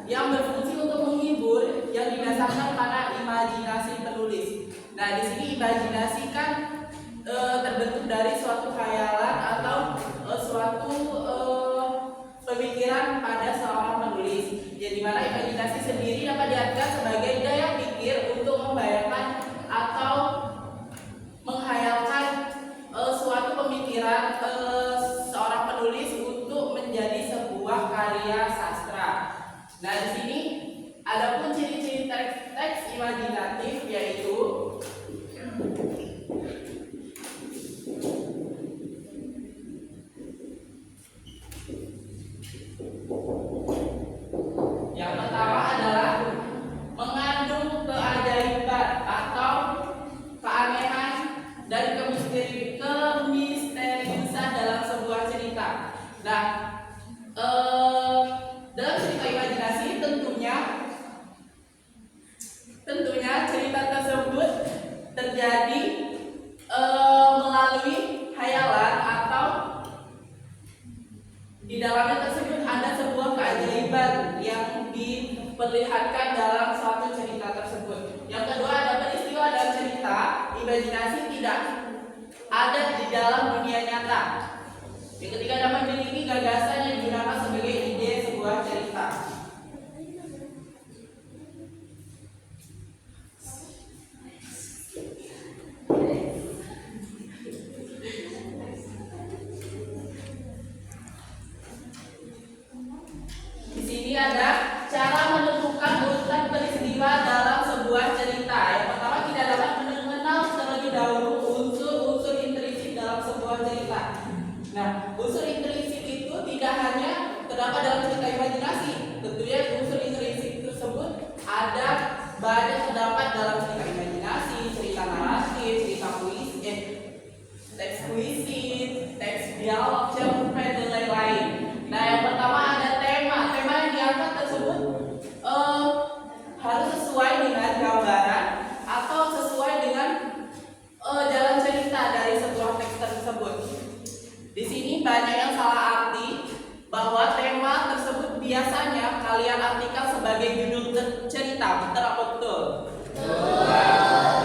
yang berfungsi untuk menghibur yang didasarkan pada imajinasi penulis. Nah, di sini imajinasi kan terbentuk dari suatu khayalan atau suatu pemikiran pada seorang penulis. Yang dimana imajinasi sendiri dapat diartikan sebagai daya pikir untuk membayangkan atau menghayalkan suatu pemikiran seorang penulis untuk menjadi sebuah karya sastra. Nah, di sini ada pun ciri-ciri teks imajinatif, yaitu yang pertama adalah mengandung keajaiban atau keanehan dan kemisteriusan dalam sebuah cerita. Nah, dalam cerita imajinasi tentunya cerita tersebut terjadi melalui khayalan atau di dalamnya tersebut ada sebuah keajaiban yang diperlihatkan dalam suatu cerita tersebut. Yang kedua, ada peristiwa dalam cerita imajinasi tidak ada di dalam dunia nyata. Yang ketiga, dapat memiliki gagasan yang digunakan sebagai ide sebuah cerita. Di sini ada cara menentukan urutan peristiwa dalam sebuah cerita. Yang pertama, tidak dapat mengenal terlebih dahulu unsur-unsur intrinsik dalam sebuah cerita. Nah, unsur intrinsik itu tidak hanya terdapat dalam cerita imajinasi. Tentunya unsur intrinsik tersebut ada banyak terdapat dalam cerita imajinasi, cerita naratif, cerita puisi, teks puisi, teks dialog, cerpen, dan lain-lain. Nah, yang pertama ada tema yang diangkat tersebut harus sesuai dengan gambaran atau sesuai dengan jalan cerita dari sebuah teks tersebut. Di sini banyak yang salah arti bahwa tema tersebut biasanya kalian artikan sebagai judul cerita. Betul apa betul?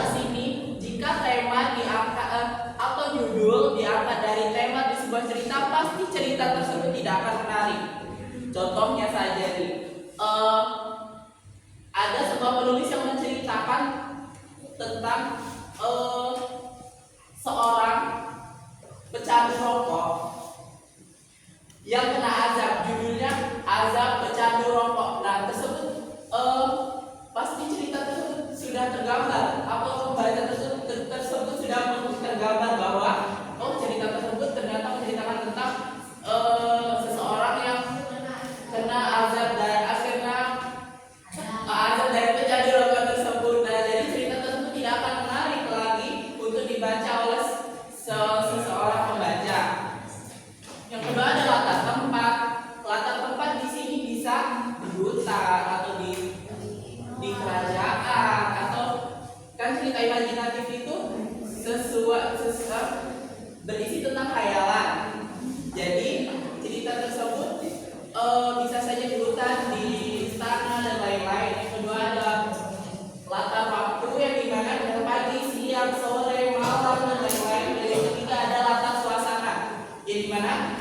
Di sini jika tema diangkat atau judul diangkat dari tema di sebuah cerita, pasti cerita tersebut tidak akan menarik. Contohnya saja nih, ada sebuah penulis yang menceritakan tentang seorang pecandu rokok yang kena azab. Judulnya Azab Pecandu Rokok. Nah, tersebut pasti cerita tersebut sudah tergambar atau pembaca tersebut sudah tergambar bahwa cerita tersebut ternyata menceritakan tentang seseorang yang kena azab dari pecandu rokok tersebut. Nah, jadi cerita tersebut tidak akan menarik lagi untuk dibaca oleh seseorang pembaca. Yang kedua ada latar tempat. Latar tempat di sini bisa di hutan atau di kerajaan, atau kan cerita imajinatif itu berisi tentang khayalan. Jadi cerita tersebut bisa saja di hutan, di istana, dan lain-lain. Yang kedua ada latar waktu yang dimana ada pagi, siang, sore, malam, dan lain-lain. Dan yang ketiga ada latar suasana, yang dimana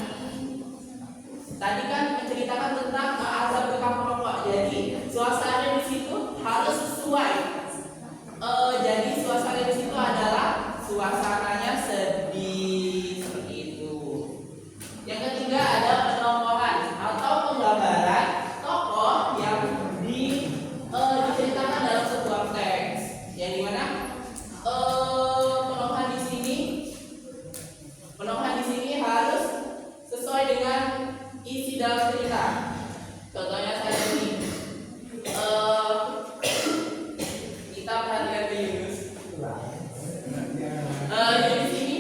tadi kan menceritakan tentang azab tukang rokok. Jadi suasana di situ harus sesuai. Jadi suasana di situ adalah suasananya sedih, seperti itu. Yang ketiga ada penokohan atau penggambaran tokoh yang diceritakan dalam sebuah teks. Yang dimana penokohan di sini harus sesuai dengan isi dalam cerita. Contohnya saya ini, kita perhatikan ke Yunus. Di sini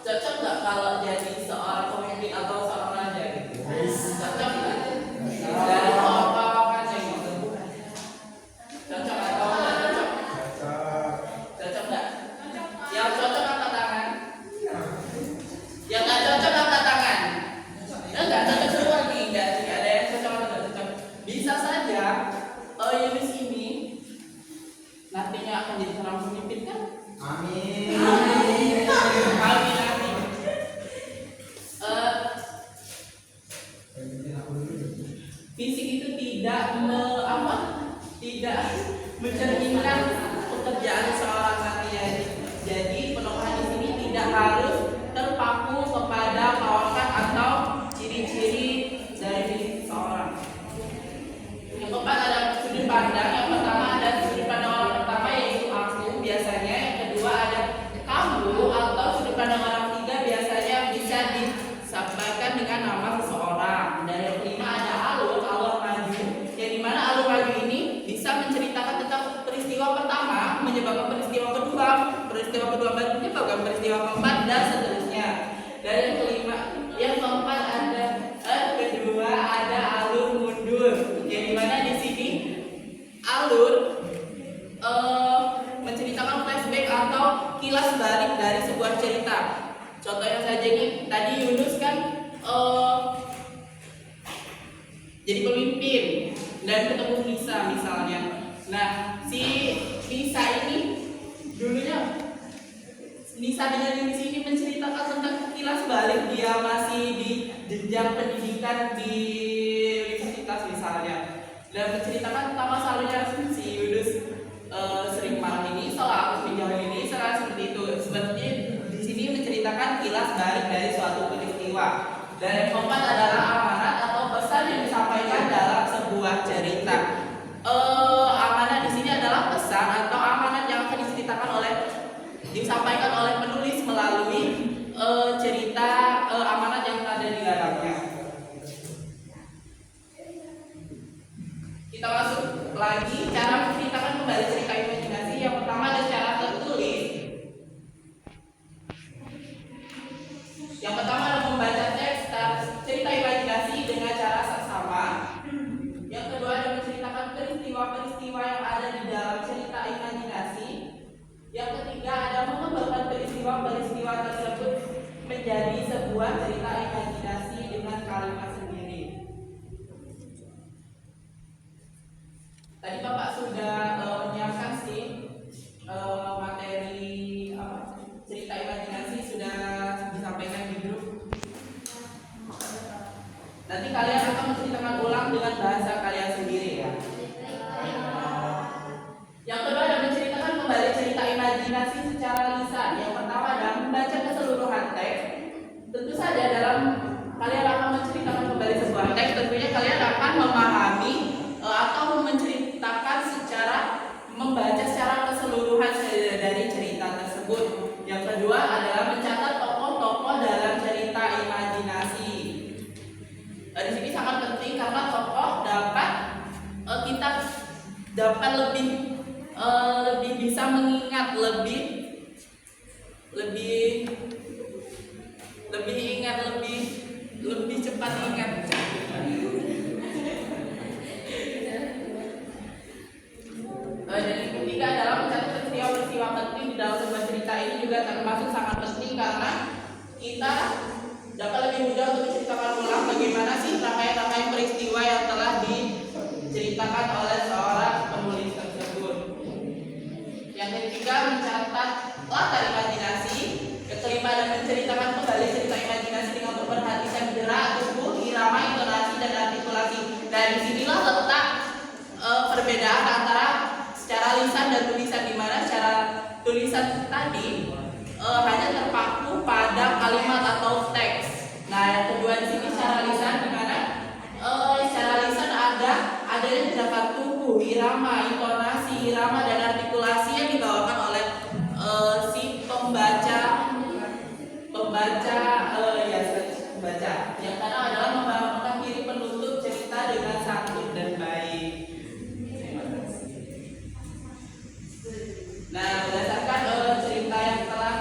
cocok nggak kalau jadi seorang harus terpaku kepada kawasan atau ciri-ciri dari diri seseorang. Yang keempat ada sudut pandang. Yang pertama ada sudut pandang orang pertama, yaitu aku biasanya. Yang kedua ada kamu, atau sudut pandang orang ketiga biasanya bisa disampaikan dengan nama seseorang. Dan yang kelima ada alur maju, yang dimana alur maju ini bisa menceritakan tentang peristiwa pertama menyebabkan peristiwa kedua menyebabkan peristiwa keempat, dan seterusnya. Dan yang keempat kedua ada alur mundur, yang dimana di sini alur menceritakan flashback atau kilas balik dari sebuah cerita. Contohnya saja ini tadi Yunus kan jadi pemimpin dan ketemu Nisa misalnya. Nah, si Nisa ini dulunya Nisa dengan di sini menceritakan tentang kilas balik dia masih di jenjang pendidikan di universitas misalnya, dan menceritakan tentang masa lalunya si Yunus sering marah ini, salah aku menjauh ini, seperti itu. Seperti di sini menceritakan kilas balik dari suatu peristiwa. Dan yang keempat adalah amanat atau pesan yang disampaikan dalam sebuah cerita. Amanat di sini adalah pesan atau amanat yang akan disampaikan oleh penulis melalui cerita amanat yang ada di dalamnya. Kita masuk lagi cara menceritakan kembali cerita imajinasi. Yang pertama ada cara tertulis. Yang pertama adalah membaca teks cerita imajinasi dengan cara seksama. Yang kedua adalah menceritakan peristiwa-peristiwa yang ada di dalam cerita imajinasi. Yang ketiga ada mengembangkan peristiwa-peristiwa tersebut menjadi sebuah cerita imajinasi dengan kalimat sendiri. Tadi Bapak sudah menyiapkan sih materi cerita imajinasi, sudah disampaikan di grup. Nanti kalian akan menceritakan ulang dengan bahasa kalian sendiri ya. Yang kedua adalah menceritakan kembali cerita imajinasi secara lisan. Yang pertama adalah membaca keseluruhan teks. Tentu saja dalam kalian akan menceritakan kembali sebuah teks, tentunya kalian akan memahami atau menceritakan membaca secara keseluruhan dari cerita tersebut. Yang kedua adalah mencatat tokoh-tokoh dalam cerita imajinasi. Di sini sangat penting karena tokoh kita dapat lebih bisa mengingat, lebih cepat ingat. Dan yang ketiga adalah mencatat peristiwa-peristiwa penting di dalam sebuah cerita. Ini juga termasuk sangat penting karena kita dapat lebih mudah untuk menceritakan ulang bagaimana sih rangkaian peristiwa yang telah diceritakan oleh seorang penulis tersebut. Yang ketiga mencatat latar imajinasi. Yang kelima adalah menceritakan kembali cerita imajinasi dengan memperhatikan gerak tubuh, irama, intonasi, dan artikulasi. Dan disinilah letak perbedaan antara secara lisan dan tulisan, di mana secara tulisan tadi hanya terpaku pada kalimat atau teks. Nah, yang kedua di sini secara lisan, di mana secara lisan adanya gerakan tubuh, irama, intonasi, irama, dan artikulasi yang dibawakan oleh si pembaca yang karena adalah membawakan diri penutup cerita dengan santun dan baik. Nah, berdasarkan cerita yang telah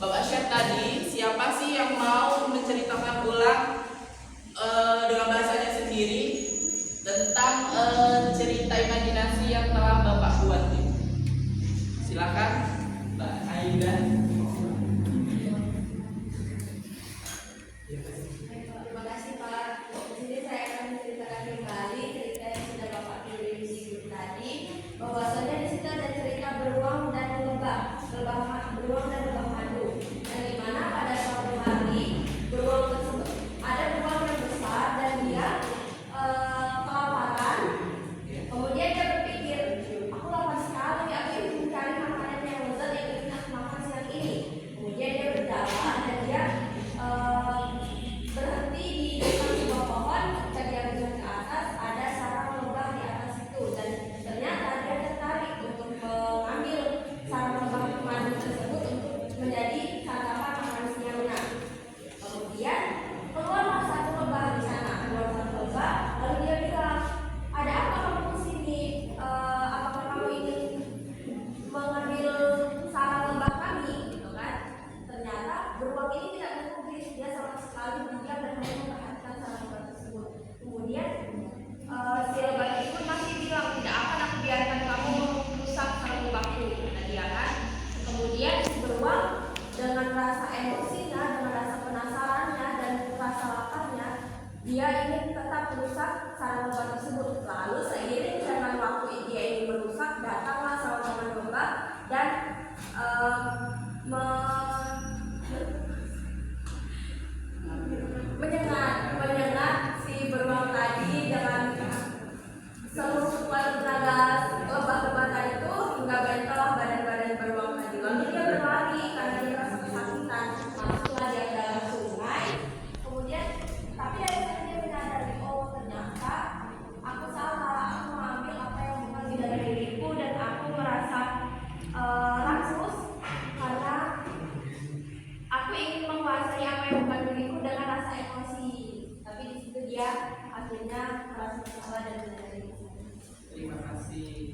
Bapak share tadi, siapa sih yang mau menceritakan ulang dengan bahasanya sendiri tentang cerita imajinasi yang telah Bapak buat ini? dia ingin tetap merusak sarang tersebut. Lalu seiring dengan waktu dia ingin merusak, datanglah seorang domba dan menyengat si beruang tadi dengan seluruh sekuat tenaga lebah-lebah tadi itu hingga bentellah badan-badan beruang tadi. Lalu dia berlari karena dia merasa kesakitan. Masuklah dia ke dalam sungai. Kemudian, tapi dari sana dia menyadari, oh ternyata aku salah, aku mengambil apa yang bukan dari diriku dan aku merasa rakus karena aku ingin menguasai apa yang bukan diriku dengan rasa emosi. Tapi di situ dia akhirnya merasa bersalah dan menyadari. Terima kasih.